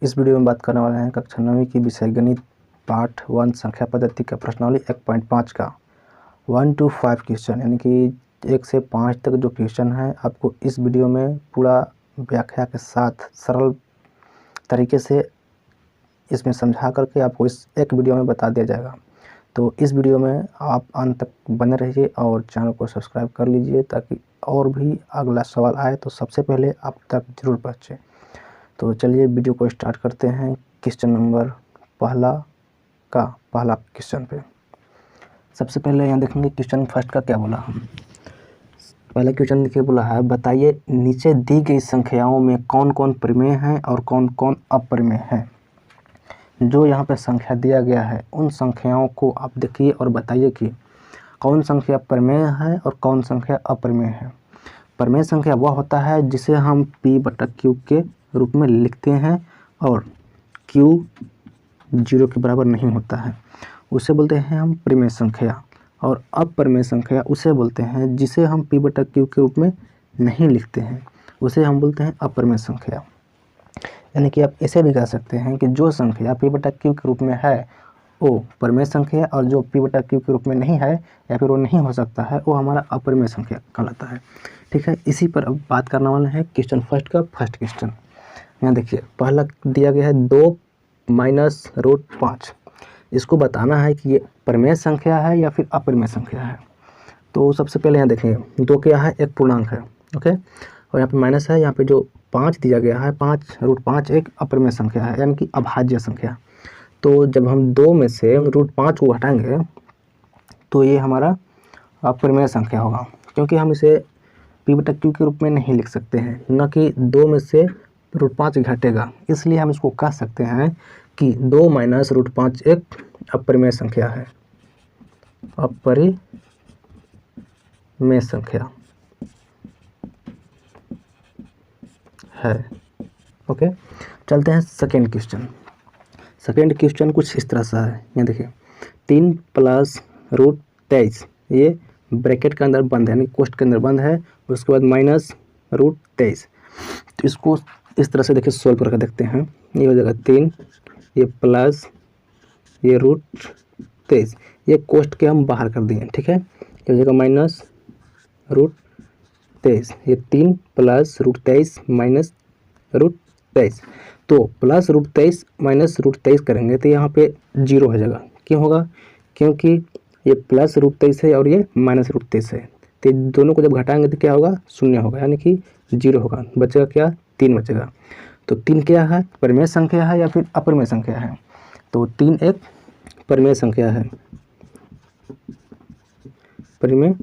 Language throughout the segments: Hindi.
इस वीडियो में बात करने वाले हैं कक्षा 9वीं की विषय गणित पाठ 1 संख्या पद्धति का प्रश्नावली 1.5 का 1 to 5 क्वेश्चन, यानी कि 1 से 5 तक जो क्वेश्चन है आपको इस वीडियो में पूरा व्याख्या के साथ सरल तरीके से इसमें समझा करके आपको इस एक वीडियो में बता दिया जाएगा। तो इस वीडियो में आप अंत तक बने रहिए और चैनल को सब्सक्राइब कर लीजिए ताकि और भी अगला सवाल आए तो सबसे पहले आप तक जरूर पहुँचे। तो चलिए वीडियो को स्टार्ट करते हैं। क्वेश्चन नंबर पहला क्वेश्चन पे सबसे पहले यहाँ देखेंगे क्वेश्चन फर्स्ट का क्या बोला। पहला क्वेश्चन देखिए बोला है, बताइए नीचे दी गई संख्याओं में कौन कौन परिमेय हैं और कौन कौन अपरिमेय हैं। जो यहाँ पे संख्या दिया गया है उन संख्याओं को आप देखिए और बताइए कि कौन संख्या परिमेय है और कौन संख्या अपरिमेय है। परिमेय संख्या वह होता है जिसे हम p/q के रूप में लिखते हैं और q 0 के बराबर नहीं होता है, उसे बोलते हैं हम परिमेय संख्या। और अपरिमेय संख्या उसे बोलते हैं जिसे हम p/q के रूप में नहीं लिखते हैं, उसे हम बोलते हैं अपरिमेय संख्या। यानी कि आप ऐसे भी कह सकते हैं कि जो संख्या p/q के रूप में है वो परिमेय संख्या और जो p/q के रूप में नहीं है या फिर वो नहीं हो सकता है वो हमारा अपरिमेय संख्या कहलाता है। ठीक है, इसी पर अब बात करने वाले हैं क्वेश्चन फर्स्ट का फर्स्ट क्वेश्चन। यहाँ देखिए पहला दिया गया है 2 - √5। इसको बताना है कि ये परिमेय संख्या है या फिर अपरिमेय संख्या है। तो सबसे पहले यहाँ देखेंगे 2 क्या है, एक पूर्णांक है, ओके, और यहाँ पे माइनस है, यहाँ पे जो 5 दिया गया है 5 √5 एक अपरिमेय संख्या है यानी कि अभाज्य संख्या। तो जब हम 2 में से √5 को हटाएंगे तो ये हमारा अपरिमेय संख्या होगा, क्योंकि हम इसे p/q के रूप में नहीं लिख सकते हैं, न कि 2 में से √5 घटेगा, इसलिए हम इसको कह सकते हैं कि 2 - √5 एक अपरिमेय संख्या है, अपरिमेय संख्या है। ओके, चलते हैं सेकेंड क्वेश्चन। सेकेंड क्वेश्चन कुछ इस तरह सा है, यहाँ देखिए 3 + √23, ये ब्रैकेट के अंदर बंद है यानी कोष्ठ के अंदर बंद है, उसके बाद -√23। तो इसको इस तरह से देखिए सोल्व करके देखते हैं। ये हो जाएगा 3, ये प्लस ये √23, ये कोष्ठ के हम बाहर कर दिए, ठीक है, ये हो जाएगा -√23, ये 3 + √23 -√23। तो +√23 -√23 करेंगे तो यहाँ पे 0 हो जाएगा। क्यों होगा? क्योंकि ये +√23 है और ये -√23 है, तो दोनों को जब घटाएंगे तो क्या होगा, 0 होगा, यानी कि 0 होगा। बचेगा क्या, 3 बचेगा। तो 3 क्या है, परिमेय संख्या है या फिर अपरिमेय संख्या है? तो 3 एक परिमेय संख्या है, परिमेय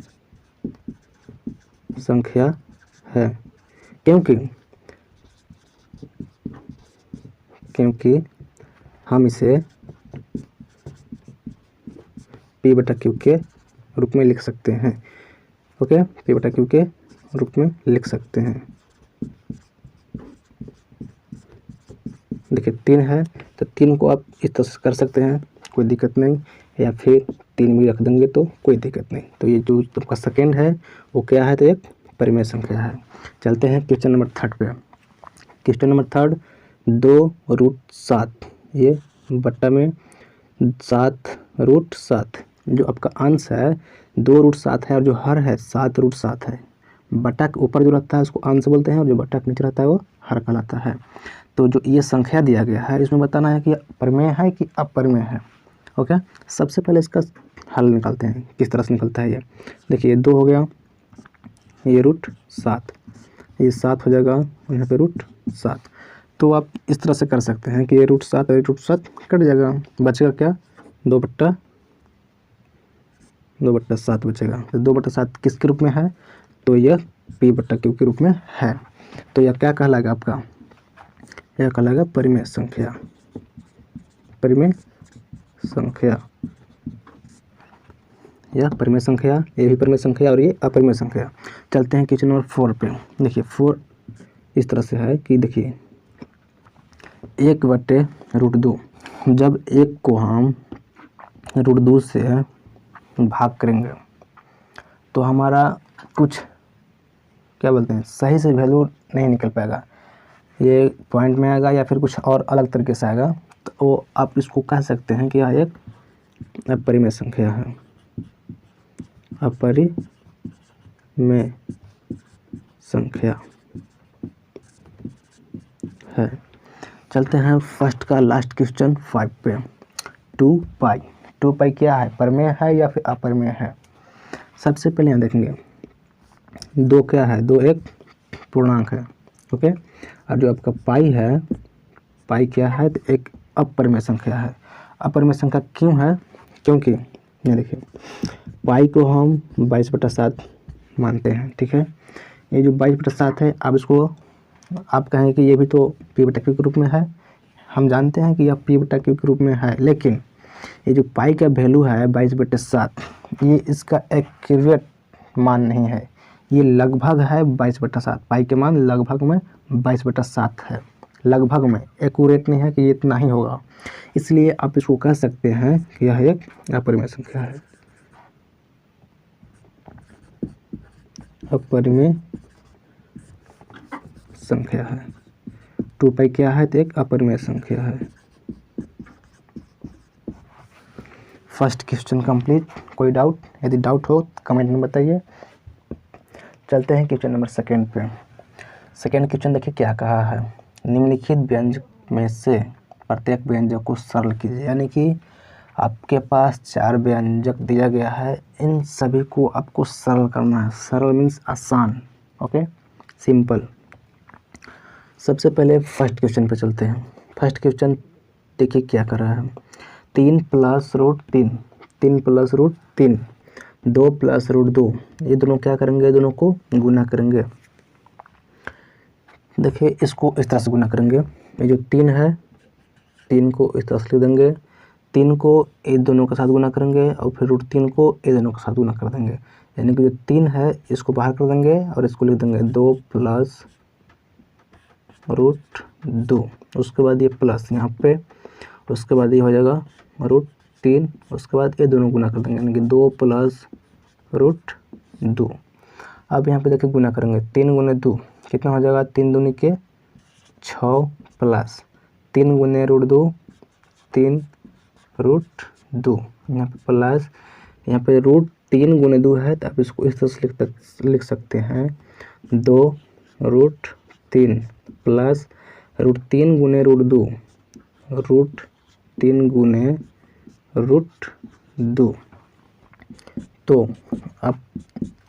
संख्या है, क्योंकि हम इसे p/q के रूप में लिख सकते हैं। ओके, p/q के रूप में लिख सकते हैं। देखिए 3 है तो 3 को आप इस तरह से कर सकते हैं, कोई दिक्कत नहीं, या फिर 3 भी रख देंगे तो कोई दिक्कत नहीं। तो ये जो आपका सेकेंड है वो क्या है, तो एक परिमेय संख्या है। चलते हैं क्वेश्चन नंबर 3 पे। क्वेश्चन नंबर 3, 2√7, ये बट्टा में 7√7, जो आपका अंश है 2√7 है और जो हर है 7√7 है। बट्टा के ऊपर जो रहता है उसको अंश बोलते हैं और जो बट्टा के नीचे रहता है वो हर कहलाता है। तो जो ये संख्या दिया गया है इसमें बताना है कि परिमेय है कि अपरिमेय है। ओके, सबसे पहले इसका हल निकालते हैं, किस तरह से निकलता है ये। देखिए 2 हो गया, ये √7, ये 7 हो जाएगा और यहाँ पे √7। तो आप इस तरह से कर सकते हैं कि ये √7 और √7 कट जाएगा, बचेगा क्या, 2/7 बचेगा। तो 2/7 किसके रूप में है, तो यह p/q के रूप में है। तो यह क्या कहलाएगा आपका, यह कहलाएगा परिमेय संख्या, परिमेय संख्या, यह परिमेय संख्या, ये भी परिमेय संख्या और ये अपरिमेय संख्या। चलते हैं क्वेश्चन नंबर 4 पे। देखिए 4 इस तरह से है कि देखिए 1/√2, जब 1 को हम √2 से भाग करेंगे तो हमारा कुछ क्या बोलते हैं, सही से वैल्यू नहीं निकल पाएगा। ये पॉइंट में आएगा या फिर कुछ और अलग तरीके से आएगा, तो आप इसको कह सकते हैं कि यह एक अपरिमेय संख्या है, अपरिमेय संख्या है। चलते हैं फर्स्ट का लास्ट क्वेश्चन 5 पे। 2 पाई, 2 पाई क्या है, परिमेय है या फिर अपरिमेय है? सबसे पहले यहाँ देखेंगे 2 क्या है, 2 एक पूर्णांक है, ओके। और जो आपका पाई है, पाई क्या है, तो एक अपरिमेय संख्या है। अपरिमेय संख्या क्यों है? क्योंकि ये देखिए पाई को हम 22/7 मानते हैं, ठीक है। ये जो 22/7 है, आप इसको आप कहेंगे कि ये भी तो p/q के रूप में है। हम जानते हैं कि यह p/q के रूप में है, लेकिन ये जो पाई का वैल्यू है 22/7, ये इसका एक्यूरेट मान नहीं है, ये लगभग है 22/7। पाई के मान लगभग में 22/7 है, लगभग में, एक्यूरेट नहीं है कि ये इतना ही होगा। इसलिए आप इसको कह सकते हैं कि यह एक अपरिमेय संख्या है, अपरिमेय संख्या है। 2 पाई क्या है, तो एक अपरिमेय संख्या है। First question complete. कोई डाउट? यदि डाउट हो तो कमेंट में बताइए। चलते हैं क्वेश्चन नंबर 2 पे। सेकेंड क्वेश्चन देखिए क्या कहा है, निम्नलिखित व्यंजक में से प्रत्येक व्यंजक को सरल कीजिए। यानी कि आपके पास 4 व्यंजक दिया गया है, इन सभी को आपको सरल करना है। सरल मीन्स आसान, ओके, सिंपल। सबसे पहले फर्स्ट क्वेश्चन पे चलते हैं। फर्स्ट क्वेश्चन देखिए क्या कर रहा है, 3 + √3, 3 + √3, 2 + √2, ये दोनों क्या करेंगे, दोनों को गुना करेंगे। देखिए इसको इस तरह से गुना करेंगे, ये जो 3 है, 3 को इस तरह से लिख देंगे, 3 को ये दोनों के साथ गुना करेंगे और फिर √3 को ये दोनों के साथ गुना कर देंगे। यानी कि जो 3 है इसको बाहर कर देंगे और इसको लिख देंगे 2 + √2, उसके बाद ये प्लस यहाँ पे, उसके बाद ये हो जाएगा √3, उसके बाद ये दोनों गुना कर देंगे, यानी कि 2 + √2। अब यहाँ पे देखिए गुना करेंगे, 3 × 2 कितना हो जाएगा, 3 दूनी के 6 प्लस 3 × √2, 3 √2, यहाँ पे प्लस, यहाँ पे √3 × 2 है, तो आप इसको इस तरह से लिख सकते हैं 2 √3 प्लस √3 × √2, √3 × √2। तो आप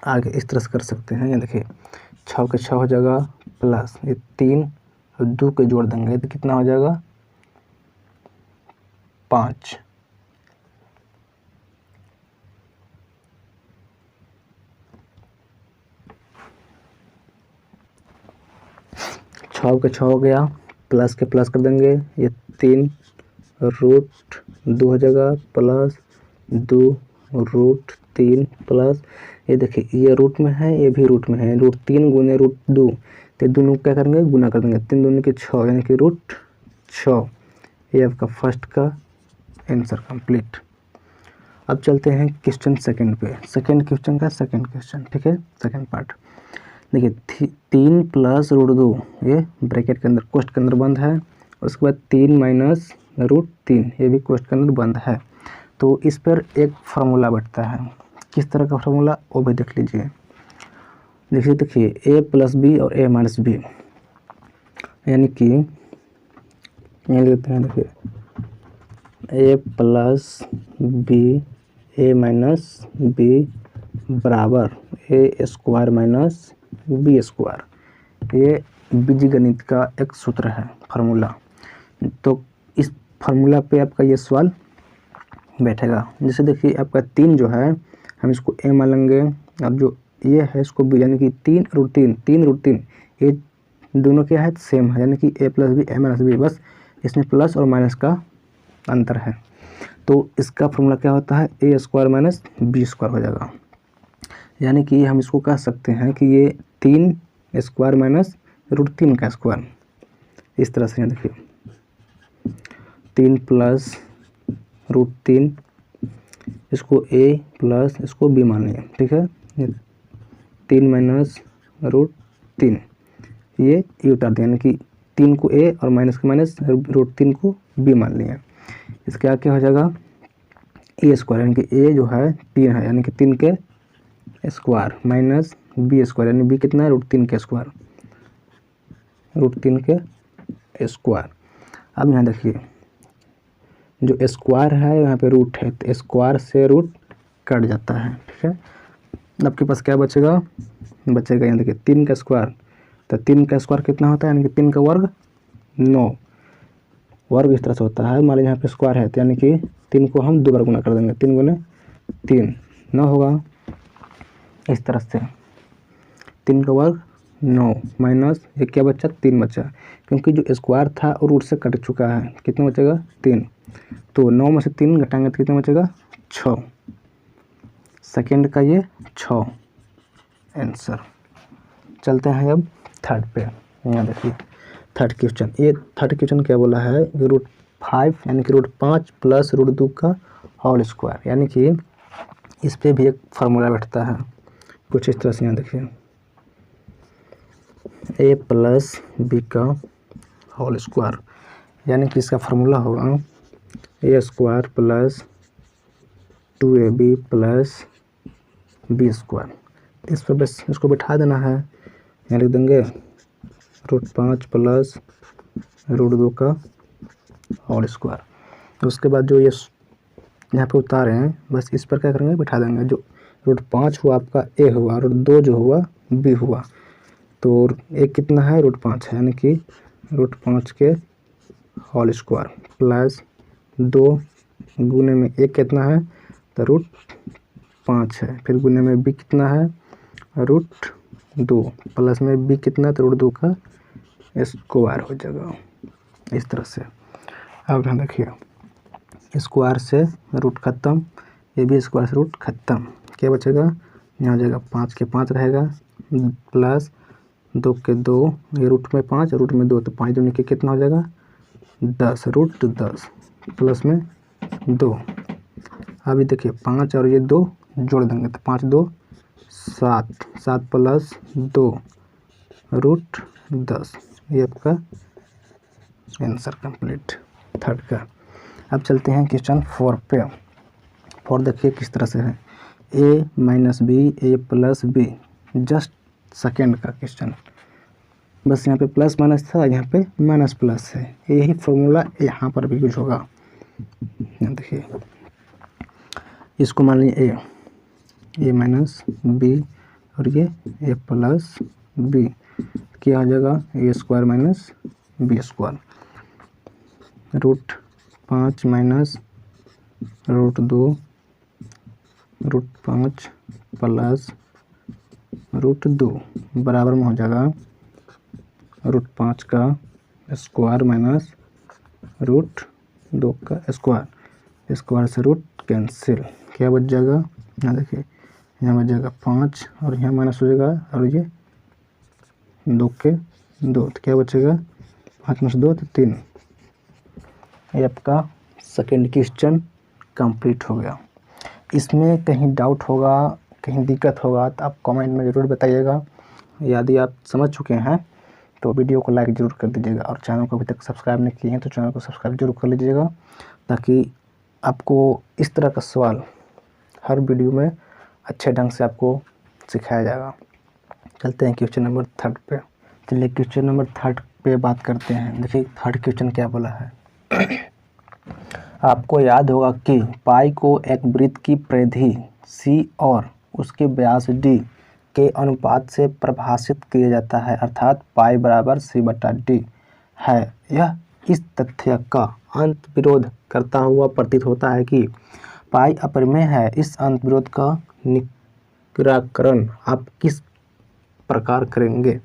आगे इस तरह से कर सकते हैं। ये देखिए 6 के 6 हो जाएगा, प्लस ये 3 और 2 के जोड़ देंगे तो कितना हो जाएगा, 5। छः के 6 हो गया, प्लस के प्लस कर देंगे, ये 3 √2 हो जाएगा, प्लस 2 √3 प्लस ये देखिए ये रूट में है, ये भी रूट में है, √3 × √2, तो दोनों क्या करेंगे, गुना कर देंगे, 3 दूनी के 6, यानी कि √6। ये आपका फर्स्ट का आंसर कंप्लीट। अब चलते हैं क्वेश्चन सेकंड पे। सेकंड क्वेश्चन का सेकंड क्वेश्चन, ठीक है, सेकंड पार्ट। देखिए 3 + √2, ये ब्रैकेट के अंदर कोष्ठ के अंदर बंद है, उसके बाद 3 - √3, ये भी कोष्ठ के अंदर बंद है। तो इस पर एक फार्मूला बैठता है, किस तरह का फार्मूला वो भी देख लीजिए। देखिए a + b और a - b, यानी कि ये लेते हैं, देखिए a + b, a - b बराबर a² - b²। ये बीजगणित का एक सूत्र है, फार्मूला। तो इस फार्मूला पे आपका ये सवाल बैठेगा। जैसे देखिए आपका 3 जो है हम इसको a मान लेंगे, अब जो ये है इसको b, यानी कि 3 √3, 3 √3, ये दोनों क्या है, सेम है, यानी कि a + b, a - b, बस इसमें प्लस और माइनस का अंतर है। तो इसका फार्मूला क्या होता है, a² - b² हो जाएगा। यानी कि हम इसको कह सकते हैं कि ये 3² - √3 का स्क्वायर, इस तरह से। देखिए 3 + √3, इसको a प्लस इसको b मान लिया, ठीक है। 3 - √3, ये उतार दिया, यानी कि 3 को a और माइनस के माइनस √3 को b मान लिया। इसके आगे क्या हो जाएगा a स्क्वायर, यानी कि a जो है 3 है, यानी कि 3 के स्क्वायर माइनस b स्क्वायर, यानी b कितना है √3 के स्क्वायर, √3 के स्क्वायर। अब यहाँ देखिए जो स्क्वायर है यहाँ पे रूट है, तो स्क्वायर से रूट कट जाता है, ठीक है। आपके पास क्या बचेगा यहाँ देखिए 3 का स्क्वायर, तो 3 का स्क्वायर कितना होता है, यानी कि 3 का वर्ग 9, वर्ग इस तरह से होता है। मान लीजिए यहाँ पे स्क्वायर है, तो यानी कि 3 को हम 2 बार गुना कर देंगे, 3 गुने 3 9 होगा। इस तरह से 3 का वर्ग 9 माइनस ये क्या बचा 3 बचा, क्योंकि जो स्क्वायर था वो रूट से कट चुका है। कितना बचेगा 3, तो 9 में से 3 घटाएंगे तो कितना बचेगा 6, सेकेंड का ये 6 आंसर। चलते हैं अब थर्ड पे। यहाँ देखिए थर्ड क्वेश्चन, ये थर्ड क्वेश्चन क्या बोला है √5 यानी कि √5 प्लस √2 का होल स्क्वायर, यानी कि इस पे भी एक फार्मूला बैठता है कुछ इस तरह से। यहाँ देखिए a प्लस बी का होल स्क्वायर, यानी कि इसका फार्मूला होगा a square plus 2ab plus B square. इस पर बस इसको बिठा देना है, यहाँ लिख देंगे √5 प्लस √2 का होल स्क्वायर। उसके बाद जो ये यहाँ पे उतारे हैं बस इस पर क्या करेंगे बिठा देंगे। जो √5 हुआ आपका a हुआ, √2 जो हुआ b हुआ, तो एक कितना है √5 है, यानी कि √5 के होल स्क्वायर प्लस 2 गुने में एक कितना है तो √5 है, फिर गुने में b कितना है √2 प्लस में b कितना तो √2 का स्क्वायर हो जाएगा इस तरह से। अब यहाँ देखिए स्क्वायर से रूट खत्म, ये भी स्क्वायर से रूट खत्म, क्या बचेगा यहाँ हो जाएगा 5 के 5 रहेगा प्लस 2 के 2, ये रूट में 5 रूट में 2, तो 5 दूनी के कितना हो जाएगा 10 √10 प्लस में 2। अभी देखिए 5 और ये 2 जोड़ देंगे तो 5 2 7, 7 प्लस 2 √10, ये आपका आंसर कंप्लीट थर्ड का। अब चलते हैं क्वेश्चन 4 पे। 4 देखिए किस तरह से है a minus B a plus B, just second का क्वेश्चन, बस यहाँ पे प्लस माइनस था, यहाँ पे माइनस प्लस है, यही फॉर्मूला यहाँ पर भी यूज होगा। यहाँ देखिए इसको मान लीजिए a माइनस बी और ये a प्लस बी, क्या आ जाएगा a square minus B square, √5 minus √2 √5 plus √2 बराबर में हो जाएगा √5 का स्क्वायर माइनस √2 का स्क्वायर, स्क्वायर से रूट कैंसिल, क्या बच जाएगा यहाँ देखिए यहाँ बच जाएगा 5 और यहाँ माइनस हो जाएगा और ये 2 के 2, तो क्या बचेगा 5 में से 2 तो 3। ये आपका सेकेंड क्वेश्चन कंप्लीट हो गया। इसमें कहीं डाउट होगा, कहीं दिक्कत होगा तो आप कमेंट में ज़रूर बताइएगा। यदि आप समझ चुके हैं तो वीडियो को लाइक ज़रूर कर दीजिएगा, और चैनल को अभी तक सब्सक्राइब नहीं किए हैं तो चैनल को सब्सक्राइब जरूर कर लीजिएगा, ताकि आपको इस तरह का सवाल हर वीडियो में अच्छे ढंग से आपको सिखाया जाएगा। चलते हैं क्वेश्चन नंबर 3 पे। चलिए क्वेश्चन नंबर 3 पे बात करते हैं। देखिए थर्ड क्वेश्चन क्या बोला है आपको याद होगा कि पाई को एक वृत्त की परिधि C और उसके व्यास D के अनुपात से परिभाषित किया जाता है, अर्थात पाई बराबर C/D है। यह इस तथ्य का अंत विरोध करता हुआ प्रतीत होता है कि पाई अपरिमेय है। इस अंत विरोध का निराकरण आप किस प्रकार करेंगे।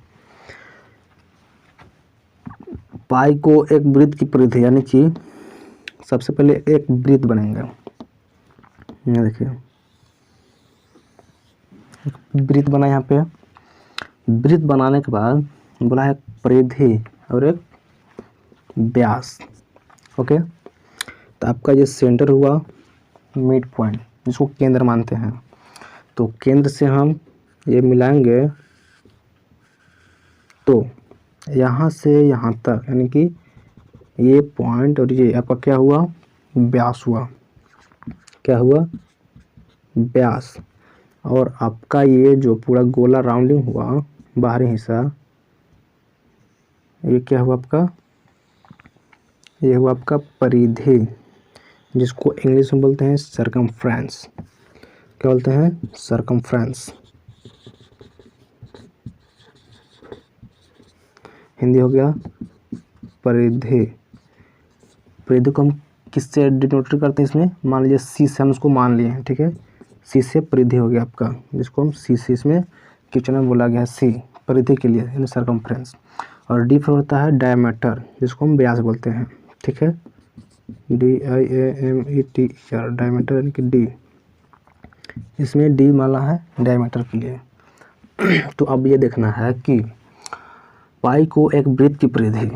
पाई को एक वृत्त की परिधि, यानी कि सबसे पहले एक वृत्त बनेंगे। ये देखिए वृत्त बना, यहाँ पे वृत्त बनाने के बाद बोला है परिधि और एक व्यास। ओके, तो आपका ये सेंटर हुआ मिड पॉइंट, जिसको केंद्र मानते हैं। तो केंद्र से हम ये मिलाएंगे तो यहाँ से यहाँ तक, यानी कि ये पॉइंट और ये आपका क्या हुआ, व्यास हुआ। क्या हुआ, व्यास। और आपका ये जो पूरा गोला राउंडिंग हुआ बाहरी हिस्सा, ये क्या हुआ आपका, ये हुआ आपका परिधि, जिसको इंग्लिश में बोलते हैं सरकमफ्रेंस। क्या बोलते हैं, सरकमफ्रेंस। हिंदी हो गया परिधि। परिधि को हम किससे डिनोट करते हैं, इसमें मान लीजिए सी से हम उसको मान लिए हैं, ठीक है। सी से परिधि हो गया आपका, जिसको हम सी से इसमें क्वेश्चन में बोला गया है सी, परिधि के लिए यानी सर्कमफ्रेंस। और डी फिर होता है डायमीटर, जिसको हम व्यास बोलते हैं, ठीक है। DIAMETER, डायमीटर यानी कि डी, इसमें डी माना है डायमीटर के लिए। तो अब ये देखना है कि पाई को एक वृत्त की परिधि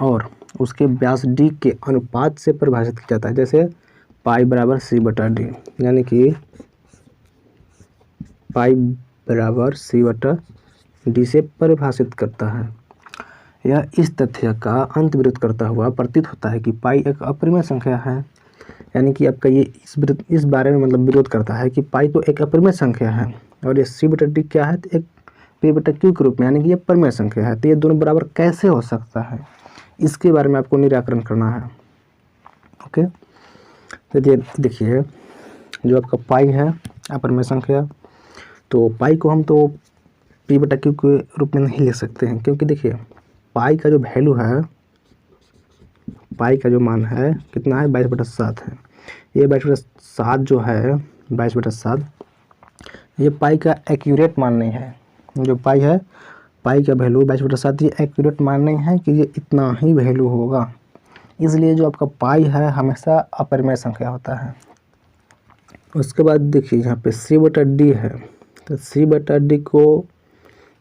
और उसके व्यास डी के अनुपात से परिभाषित किया जाता है। जैसे पाई बराबर सी बटा डी, यानी कि पाई बराबर सी बटा डी से परिभाषित करता है। यह इस तथ्य का अंतर्विरोध करता हुआ प्रतीत होता है कि पाई एक अपरिमेय संख्या है। यानी कि आपका ये इस बारे में मतलब विरोध करता है कि पाई तो एक अपरिमेय संख्या है और ये सी बटा डी क्या है, तो एक पी बटा क्यू के रूप में, यानी कि ये परिमेय संख्या है। तो ये दोनों बराबर कैसे हो सकता है, इसके बारे में आपको निराकरण करना है। ओके, तो ये देखिए, जो आपका पाई है अपरिमेय संख्या, तो पाई को हम तो पी बटा क्यू के रूप में नहीं लिख सकते हैं, क्योंकि देखिए पाई का जो वैल्यू है, पाई का जो मान है कितना है, 22/7 है। ये 22/7 जो है, 22/7, ये पाई का एक्यूरेट मान नहीं है। जो पाई है, पाई का वैल्यू 22/7, ये एक्यूरेट मान नहीं है कि ये इतना ही वैल्यू होगा। इसलिए जो आपका पाई है हमेशा अपरिमेय संख्या होता है। उसके बाद देखिए यहाँ पे सी बटा डी है, तो सी बटा डी को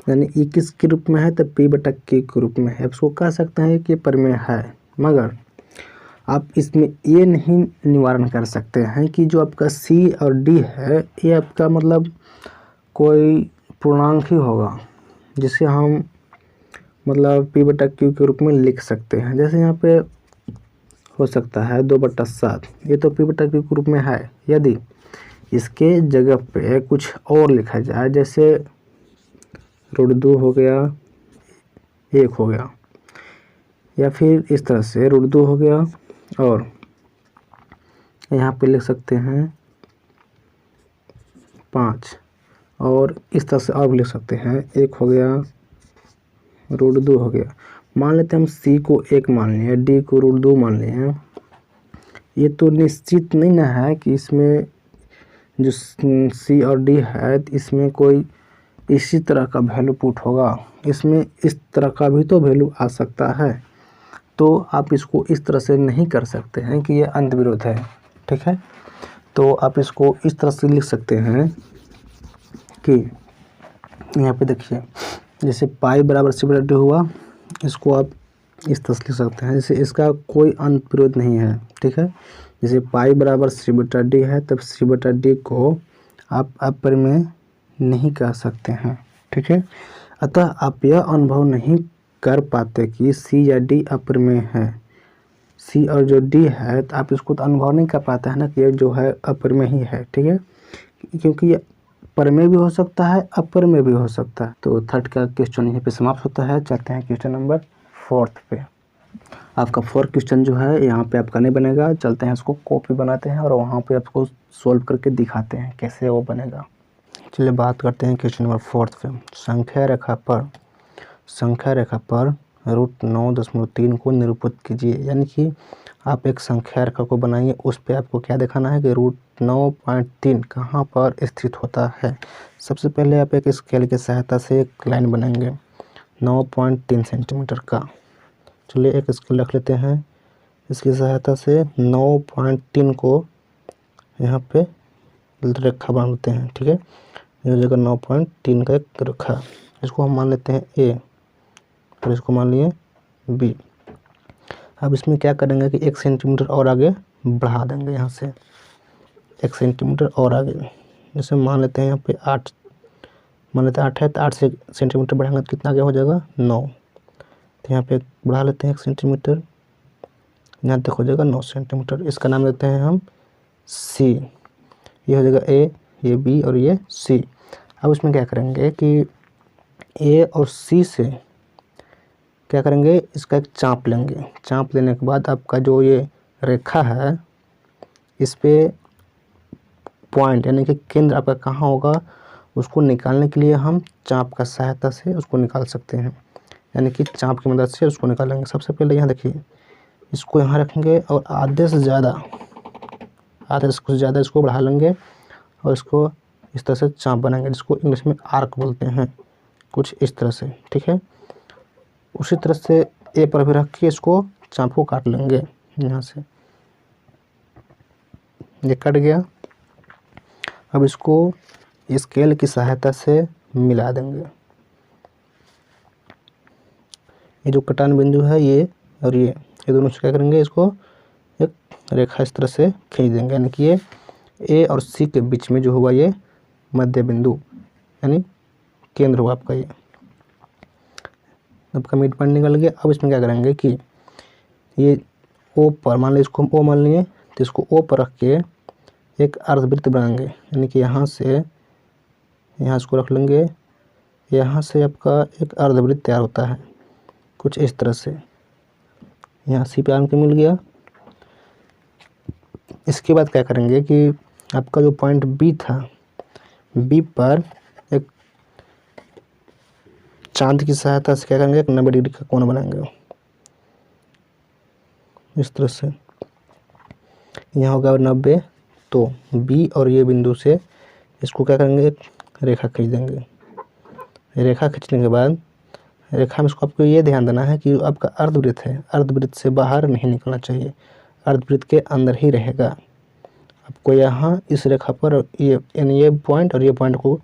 यानी ई किसके रूप में है, तो पी बटा के रूप में है। इसको कह सकते हैं कि परिमेय है, मगर आप इसमें ये नहीं निवारण कर सकते हैं कि जो आपका सी और डी है ये आपका मतलब कोई पूर्णांक ही होगा, जिसे हम मतलब पी बटा क्यू के रूप में लिख सकते हैं। जैसे यहाँ पे हो सकता है 2/7, ये तो पी बटा क्यू के रूप में है। यदि इसके जगह पे कुछ और लिखा जाए, जैसे √2 हो गया, 1 हो गया, या फिर इस तरह से √2 हो गया, और यहाँ पे लिख सकते हैं 5, और इस तरह से और लिख सकते हैं 1 हो गया, √2 हो गया। मान लेते हैं हम सी को 1 मान लिए, डी को √2 मान लिए। ये तो निश्चित नहीं ना है कि इसमें जो सी और डी है इसमें कोई इसी तरह का वैल्यू पुट होगा, इसमें इस तरह का भी तो वैल्यू आ सकता है। तो आप इसको इस तरह से नहीं कर सकते हैं कि ये अंतर्विरोध है, ठीक है। तो आप इसको इस तरह से लिख सकते हैं कि यहाँ पे देखिए, जैसे पाई बराबर सी बटा डी हुआ, इसको आप इस तरह से लिख सकते हैं, जैसे इसका कोई अंतर्विरोध नहीं है, ठीक है। जैसे पाई बराबर सी बटा डी है, तब सी बटा डी को आप अपरिमेय नहीं कह सकते हैं, ठीक है। अतः आप यह अनुभव नहीं कर पाते कि सी या डी अपरिमेय है। सी और जो डी है, तो आप इसको तो अनुभव नहीं कर पाते हैं ना कि ये जो है अपरिमेय ही है, ठीक है, क्योंकि ये परिमेय भी हो सकता है, अपरिमेय भी हो सकता है। तो थर्ड का क्वेश्चन यहीं पे समाप्त होता है। चलते हैं क्वेश्चन नंबर 4 पे। आपका 4 क्वेश्चन जो है यहाँ पे आपका नहीं बनेगा, चलते हैं इसको कॉपी बनाते हैं और वहाँ पे आपको सोल्व करके दिखाते हैं कैसे वो बनेगा। चलिए बात करते हैं क्वेश्चन नंबर 4 पे। संख्या रेखा पर √9.3 को निरूपित कीजिए। यानी कि आप एक संख्या रेखा को बनाइए, उस पे आपको क्या दिखाना है कि √9.3 कहाँ पर स्थित होता है। सबसे पहले आप एक स्केल की सहायता से एक लाइन बनाएंगे 9.3 सेंटीमीटर का। चलिए एक स्केल रख लेते हैं, इसकी सहायता से 9.3 को यहाँ पे रेखा बनाते हैं, ठीक है। यह जगह 9.3 का एक रेखा, इसको हम मान लेते हैं ए और इसको मान लिए बी। अब इसमें क्या करेंगे कि 1 सेंटीमीटर और आगे बढ़ा देंगे, यहाँ से 1 सेंटीमीटर और आगे। जैसे मान लेते हैं यहाँ पे 8, मान लेते हैं 8 है, तो 8 से सेंटीमीटर बढ़ाएंगे तो कितना आगे हो जाएगा 9। तो यहाँ पे बढ़ा लेते हैं 1 सेंटीमीटर, यहाँ तक हो जाएगा 9 सेंटीमीटर। इसका नाम देते हैं हम सी। ये हो जाएगा ए, ये बी और ये सी। अब इसमें क्या करेंगे कि ए और सी से क्या करेंगे, इसका एक चाप लेंगे। चाप लेने के बाद आपका जो ये रेखा है इस पे पॉइंट यानी कि केंद्र आपका कहाँ होगा, उसको निकालने के लिए हम चाप का सहायता से उसको निकाल सकते हैं, यानी कि चाप की मदद से उसको निकालेंगे। सबसे पहले यहाँ देखिए, इसको यहाँ रखेंगे और आधे से कुछ ज़्यादा इसको बढ़ा लेंगे और इसको इस तरह से चाप बनाएंगे, जिसको इंग्लिश में आर्क बोलते हैं, कुछ इस तरह से। ठीक है, उसी तरह से ए पर भी रख के इसको चाप को काट लेंगे। यहाँ से ये कट गया। अब इसको स्केल की सहायता से मिला देंगे। ये जो कटान बिंदु है ये और ये दोनों से क्या करेंगे, इसको एक रेखा इस तरह से खींच देंगे, यानी कि ये ए और सी के बीच में जो हुआ ये मध्य बिंदु यानी केंद्र हुआ आपका। ये आपका मिड पॉइंट निकल गया। अब इसमें क्या करेंगे कि ये ओ पर, मान लीजिए इसको हम ओ मान लिए, तो इसको ओ पर रख के एक अर्धवृत्त बनाएंगे, यानी कि यहाँ से यहाँ इसको रख लेंगे, यहाँ से आपका एक अर्धवृत्त तैयार होता है कुछ इस तरह से। यहाँ सी पे आके मिल गया। इसके बाद क्या करेंगे कि आपका जो पॉइंट बी था, बी पर एक चांद की सहायता से क्या करेंगे, एक 90 डिग्री का कोण बनाएंगे इस तरह से। यहाँ होगा 90। तो बी और ये बिंदु से इसको क्या करेंगे, एक रेखा खींच देंगे। रेखा खींचने के बाद रेखा में इसको आपको ये ध्यान देना है कि आपका अर्धवृत्त है, अर्धवृत्त से बाहर नहीं निकलना चाहिए, अर्धवृत्त के अंदर ही रहेगा। आपको यहाँ इस रेखा पर ये यानी ये पॉइंट और ये पॉइंट को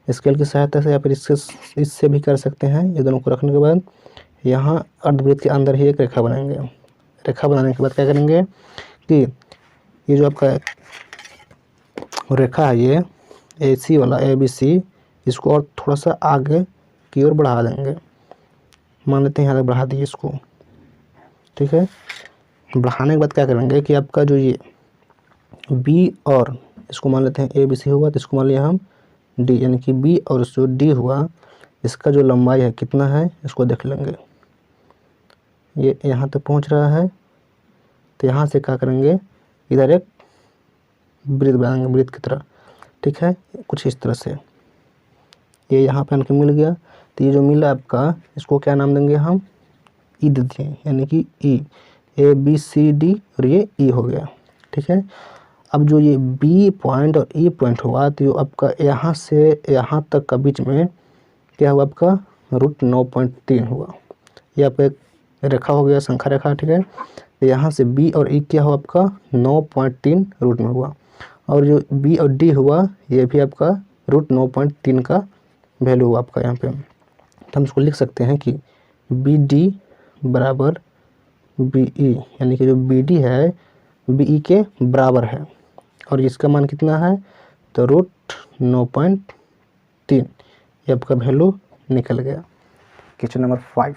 स्केल की सहायता से या फिर इससे भी कर सकते हैं। ये दोनों को रखने के बाद यहाँ अर्धवृत्त के अंदर ही एक रेखा बनाएंगे। रेखा बनाने के बाद क्या करेंगे कि ये जो आपका रेखा है ये ए सी वाला ABC, इसको और थोड़ा सा आगे की ओर बढ़ा देंगे। मान लेते हैं यहाँ तक बढ़ा दिए इसको। ठीक है, बढ़ाने के बाद क्या करेंगे कि आपका जो ये B और इसको मान लेते हैं ABC हुआ, तो इसको मान लिया हम D, यानी कि B और जो D हुआ इसका जो लंबाई है कितना है इसको देख लेंगे। ये यहाँ तक पहुँच रहा है, तो यहाँ से क्या करेंगे, इधर एक वृत्त बनाएंगे वृत्त की तरह। ठीक है, कुछ इस तरह से। ये यहाँ पे आके मिल गया। तो ये जो मिला आपका, इसको क्या नाम देंगे हम, ई देते हैं, यानी कि ई, ABCD और ये ई हो गया। ठीक है, अब जो ये बी पॉइंट और ई पॉइंट हुआ, तो आपका यहाँ से यहाँ तक का बीच में क्या हुआ, आपका √9.3 हुआ। ये आपका एक रेखा हो गया, संख्या रेखा। ठीक है, तो यहाँ से बी और ई क्या हुआ, आपका 9.3 रूट में हुआ, और जो बी और डी हुआ ये भी आपका √9.3 का वैल्यू हुआ आपका यहाँ पे। तो हम इसको लिख सकते हैं कि BD बराबर BE, यानी कि जो BD है BE के बराबर है, और इसका मान कितना है, तो √9.3। ये आपका वैल्यू निकल गया। क्वेश्चन नंबर 5,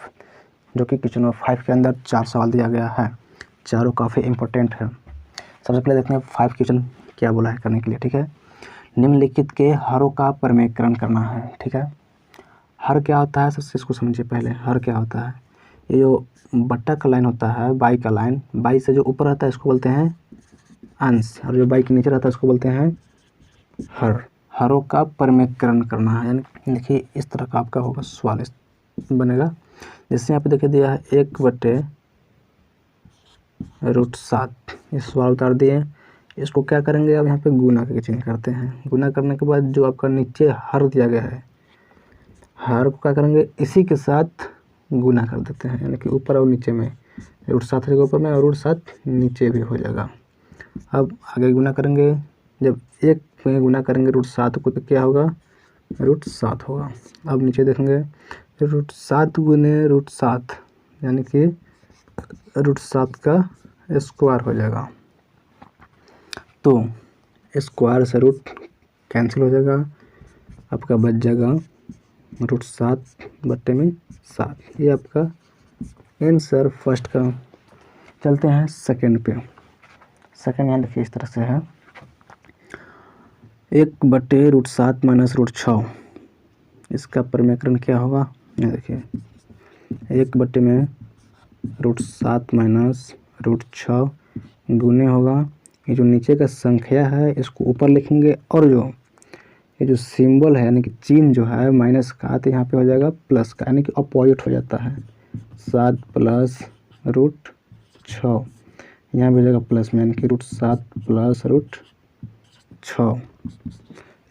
जो कि क्वेश्चन नंबर 5 के अंदर 4 सवाल दिया गया है, चारों काफ़ी इंपॉर्टेंट है। सबसे पहले देखते हैं 5 क्वेश्चन क्या बोला है करने के लिए। ठीक है, निम्नलिखित के हरों का प्रमेयकरण करना है। ठीक है, हर क्या होता है, सबसे इसको समझिए पहले। हर क्या होता है, ये जो बट्टा का लाइन होता है, बाई का लाइन, बाई से जो ऊपर रहता है इसको बोलते हैं अंश, और जो बाई के नीचे रहता है इसको बोलते हैं हर। हरों का प्रमेयकरण करना है, यानी देखिए इस तरह का आपका होगा सवाल बनेगा। जैसे यहाँ पे देखिए दिया है 1/√7, इस सवाल उतार दिए। इसको क्या करेंगे, अब यहाँ पे गुना करके चिन्ह करते हैं। गुना करने के बाद जो आपका नीचे हर दिया गया है, हर को क्या करेंगे, इसी के साथ गुना कर देते हैं, यानी कि ऊपर और नीचे में √7 रहेगा ऊपर में और √7 नीचे भी हो जाएगा। अब आगे गुना करेंगे, जब 1 में गुना करेंगे √7 को तो क्या होगा, √7 होगा। अब नीचे देखेंगे √7 गुने √7, यानी कि √7 का स्क्वायर हो जाएगा। तो स्क्वायर से रूट कैंसिल हो जाएगा, आपका बच जाएगा √7/7। ये आपका आंसर फर्स्ट का। चलते हैं सेकंड पे। सेकंड यहाँ देखिए इस तरह से है, 1/√7 माइनस √6, इसका परिमेयकरण क्या होगा? ये देखिए 1 में √7 माइनस √6 गुने होगा, ये जो नीचे का संख्या है इसको ऊपर लिखेंगे, और ये जो सिंबल है यानी कि चिन्ह जो है माइनस का, तो यहाँ पे हो जाएगा प्लस का, यानी कि अपोजिट हो जाता है। 7 प्लस √6, यहाँ भी हो जाएगा प्लस में, यानी कि √7 प्लस √6।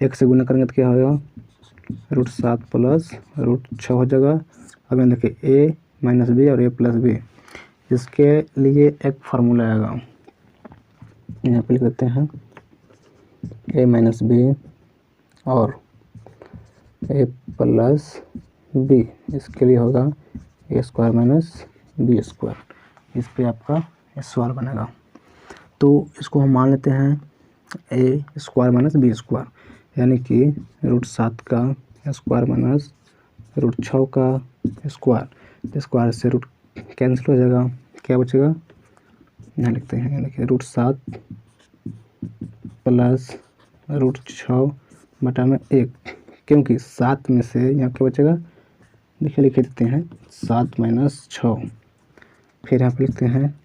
1 से गुना करेंगे तो क्या होगा? √7 प्लस √6 हो जाएगा। अब यहाँ देखिए a माइनस बी और a प्लस बी, इसके लिए एक फार्मूला आएगा, यहाँ पे लिख देते हैं a माइनस बी और a प्लस बी, इसके लिए होगा a² माइनस b²। इस पे आपका सवाल बनेगा। तो इसको हम मान लेते हैं a² माइनस b², यानी कि √7 का स्क्वायर माइनस √6 का स्क्वायर, स्क्वायर से रूट कैंसिल हो जाएगा, क्या बचेगा? यहाँ लिखते हैं, देखिए √7 प्लस √6 बटा में 1, क्योंकि 7 में से यहाँ क्या बचेगा? देखिए लिख देते हैं 7 माइनस 6, फिर यहाँ पे लिखते हैं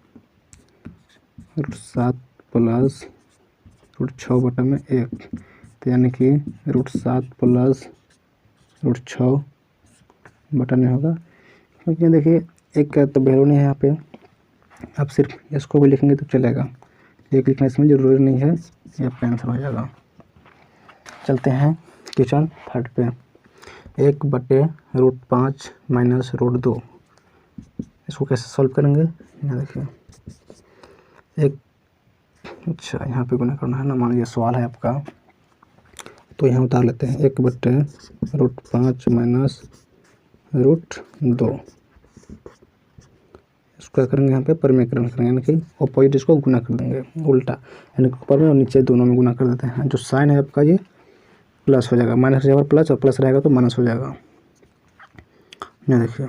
√7 प्लस √6 बटा में 1, तो यानी कि √7 प्लस √6 बटा में होगा, क्योंकि देखिए एक का तो वैल्यू नहीं है यहाँ पे, आप सिर्फ इसको भी लिखेंगे तो चलेगा, एक लिखना इसमें ज़रूरी नहीं है, ये आपका आंसर हो जाएगा। चलते हैं क्वेश्चन थर्ड पे। 1/√5 माइनस √2, इसको कैसे सॉल्व करेंगे? यहाँ देखिए अच्छा यहाँ पे गुना करना है ना, मान लीजिए सवाल है आपका, तो यहाँ उतार लेते हैं 1/√5 माइनस √2, इसको क्या करेंगे? यहाँ पे परिमेयकरण करेंगे, यानी कि अपोजिट इसको गुना कर देंगे उल्टा, यानी कि ऊपर में और नीचे दोनों में गुना कर देते हैं। जो साइन है आपका ये प्लस हो जाएगा, माइनस रहेगा प्लस, और प्लस रहेगा तो माइनस हो जाएगा। यहाँ देखिए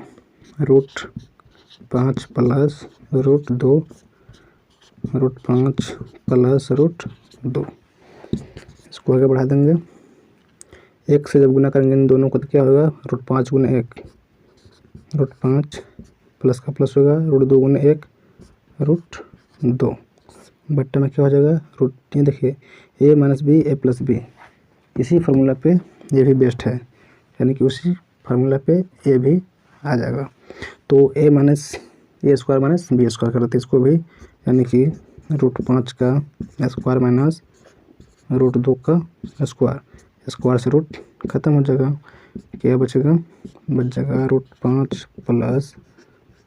√5 प्लस √2, √5 प्लस √2, इसको आगे बढ़ा देंगे। 1 से जब गुना करेंगे इन दोनों को तो क्या होगा? √5 गुने 1, √5 प्लस का प्लस होगा, √2 गुने 1 √2 बट्टा में क्या हो जाएगा? ये देखिए a minus B a plus B, इसी फार्मूला पे ये भी बेस्ट है, यानी कि उसी फार्मूला पे ये भी आ जाएगा। तो a minus a² minus b² कर देते इसको भी, यानी कि √5 का स्क्वायर माइनस √2 का स्क्वायर, स्क्वायर से रूट खत्म हो जाएगा, क्या बचेगा? बच जाएगा √5 प्लस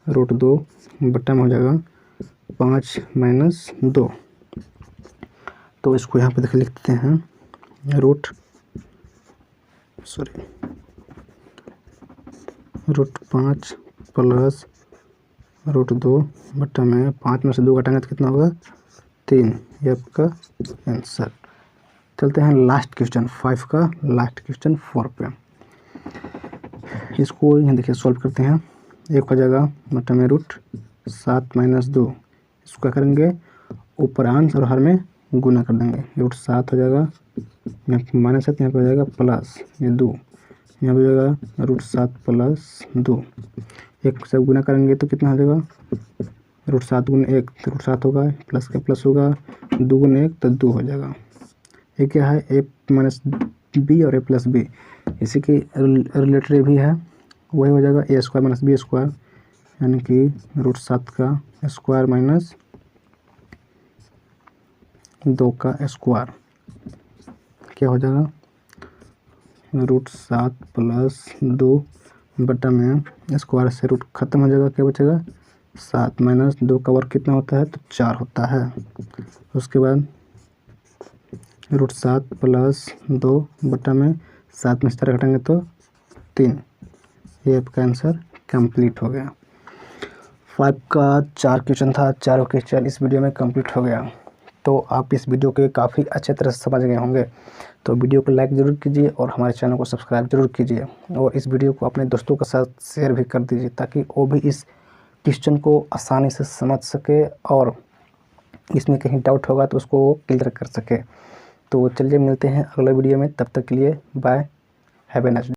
√2 बट्टा में हो जाएगा 5 माइनस 2। तो इसको यहाँ पे देख लिखते हैं √5 प्लस √2 बट्टा में 5 में से 2 घटाएंगे तो कितना होगा? 3, ये आपका आंसर। चलते हैं लास्ट क्वेश्चन 5 का, लास्ट क्वेश्चन 4 पे। इसको यहाँ देखिए सॉल्व करते हैं। 1 हो जाएगा बट्टा में √7 माइनस 2, इसको क्या करेंगे? ऊपरांश और हर में गुना कर देंगे, √7 हो जाएगा, यहाँ पे माइनस है तो यहाँ पे हो जाएगा प्लस, ये 2, यहाँ पे हो जाएगा √7 प्लस 2, 1 से गुना करेंगे तो कितना हो जाएगा? √7 गुने 1 तो √7 होगा, प्लस का प्लस होगा, 2 गुने 1 तो 2 हो जाएगा। ये क्या है? a माइनस बी और a प्लस बी, इसी के रिलेटेड भी है, वही हो जाएगा a² माइनस b², यानी कि √7 का स्क्वायर माइनस 2 का स्क्वायर, क्या हो जाएगा? √7 प्लस 2 बटा में स्क्वायर से रूट खत्म हो जाएगा, क्या बचेगा? 7 माइनस 2 का वर्ग कितना होता है? तो 4 होता है। उसके बाद √7 प्लस 2 बटा में 7 में 4 घटाएंगे तो 3, ये आपका आंसर कंप्लीट हो गया। 5 का 4 क्वेश्चन था, चारों क्वेश्चन इस वीडियो में कंप्लीट हो गया। तो आप इस वीडियो के काफ़ी अच्छे तरह से समझ गए होंगे, तो वीडियो को लाइक ज़रूर कीजिए और हमारे चैनल को सब्सक्राइब ज़रूर कीजिए, और इस वीडियो को अपने दोस्तों के साथ शेयर भी कर दीजिए, ताकि वो भी इस क्वेश्चन को आसानी से समझ सके और इसमें कहीं डाउट होगा तो उसको क्लियर कर सके। तो चलिए मिलते हैं अगले वीडियो में, तब तक के लिए bye, have a nice day.